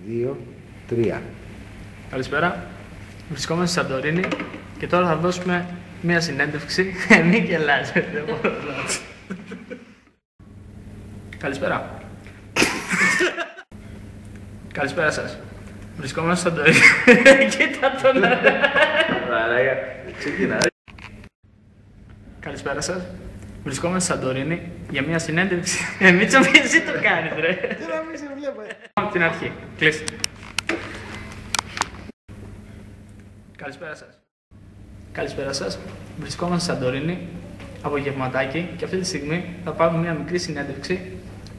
2, 3. Καλησπέρα. Βρισκόμαστε στη Σαντορίνη και τώρα θα δώσουμε μία συνέντευξη. Μην γελάς, δεν μπορώ. Καλησπέρα. Καλησπέρα σας. Βρισκόμαστε στη Σαντορίνη. Κοίτα τον. Ξεκινά. Καλησπέρα σας. Βρισκόμαστε στη Σαντορίνη για μία συνέντευξη. Μίτσο, εσύ το κάνεις, ρε. Τι να μην σε βλέπω. Από την αρχή. Κλείστε. Καλησπέρα σας. Καλησπέρα σας. Βρισκόμαστε στη Σαντορίνη, απογευματάκι, και αυτή τη στιγμή θα πάρουμε μια μικρή συνέντευξη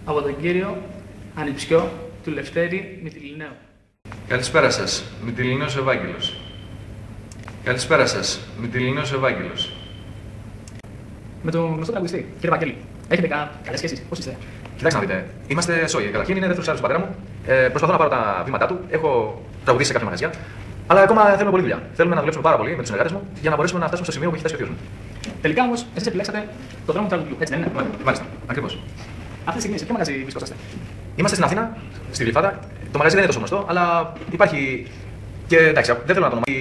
από τον κύριο Ανιψιό του Λευτέρη Μυτιληναίου. Καλησπέρα σας, Μυτιληναίος Ευάγγελος. Καλησπέρα σας, Μυτιληναίος Ευάγγελος. Με τον γνωστό τραγουδιστή, κύριε Βαγγέλη, έχετε καλές σχέσεις, πώς είστε? Κοιτάξτε να δείτε, είμαστε σόι. Καταρχήν είναι δεύτερος του πατέρα μου. Προσπαθώ να πάρω τα βήματά του. Έχω τραγουδήσει σε κάποια μαγαζιά. Αλλά ακόμα θέλουμε πολλή δουλειά. Θέλουμε να δουλέψουμε πάρα πολύ με τους συνεργάτες μου για να μπορέσουμε να φτάσουμε στο σημείο που έχει φτάσει ο θείος μου. Τελικά όμως, εσείς επιλέξατε τον δρόμο του τραγουδιού, έτσι δεν είναι? Μάλιστα, ακριβώς. Αυτή τη στιγμή σε ποιο μαγαζί βρισκόσαστε? Είμαστε στην Αθήνα, στη Γλυφάδα. Το μαγαζί δεν είναι τόσο γνωστό, αλλά υπάρχει. Και εντάξει, δεν θέλω να το ονομάσω.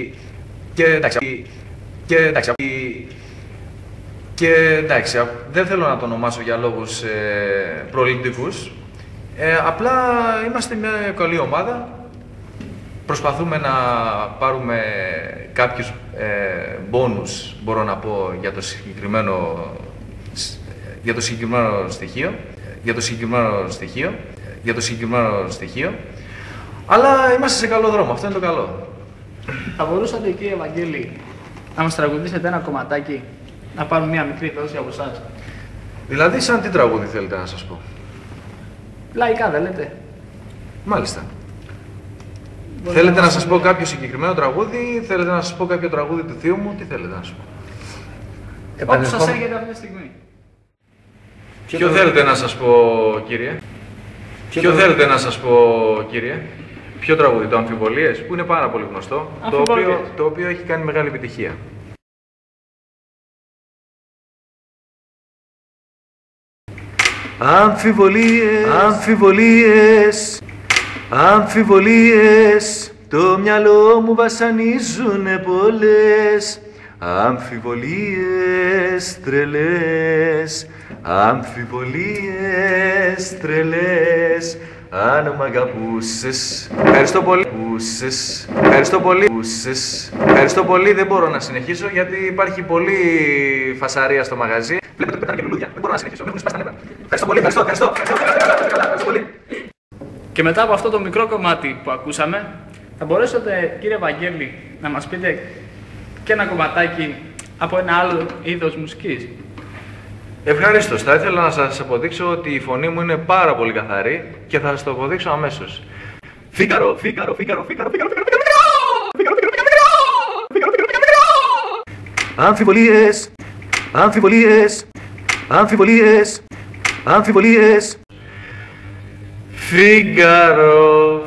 Και εντάξει, δεν θέλω να το ονομάσω για λόγους προληπτικούς. Απλά είμαστε μια καλή ομάδα. Προσπαθούμε να πάρουμε κάποιους μπόνους, μπορώ να πω, για το συγκεκριμένο στοιχείο. Αλλά είμαστε σε καλό δρόμο, αυτό είναι το καλό. Θα μπορούσατε, κύριε Βαγγέλη, να μας τραγουδήσετε ένα κομματάκι, να πάρουμε μια μικρή δόση από εσάς? Δηλαδή, σαν τι τραγούδι θέλετε να σας πω? Λαϊκά δεν λέτε? Μάλιστα. Θέλετε να σας πω κάποιο συγκεκριμένο τραγούδι, θέλετε να σας πω κάποιο τραγούδι του θείου μου, τι θέλετε να σας πω? Όπως σας έρχεται αυτή τη στιγμή. Ποιο θέλετε να σας πω, κύριε? Ποιο τραγούδι, το Αμφιβολίες, που είναι πάρα πολύ γνωστό, το οποίο έχει κάνει μεγάλη επιτυχία. Αμφιβολίες, το μυαλό μου βασανίζουνε πολλές. Αμφιβολίες τρελές, αν μ' αγαπούσες. Ευχαριστώ πολύ, δεν μπορώ να συνεχίσω γιατί υπάρχει πολύ φασαρία στο μαγαζί. Βλέπετε ότι πετάνε και λουλούδια, δεν μπορώ να συνεχίσω, με έχουν σπάσει τα νεύρα. Ευχαριστώ πολύ. Και μετά από αυτό το μικρό κομμάτι που ακούσαμε, θα μπορέσετε, κύριε Βαγγέλη, να μας πείτε και ένα κομματάκι από ένα άλλο είδος μουσικής? Ευχαρίστως. Θα ήθελα να σας αποδείξω ότι η φωνή μου είναι πάρα πολύ καθαρή και θα σας το αποδείξω αμέσως. Φίγαρο. Αμφιβολίες. Φίγαρο.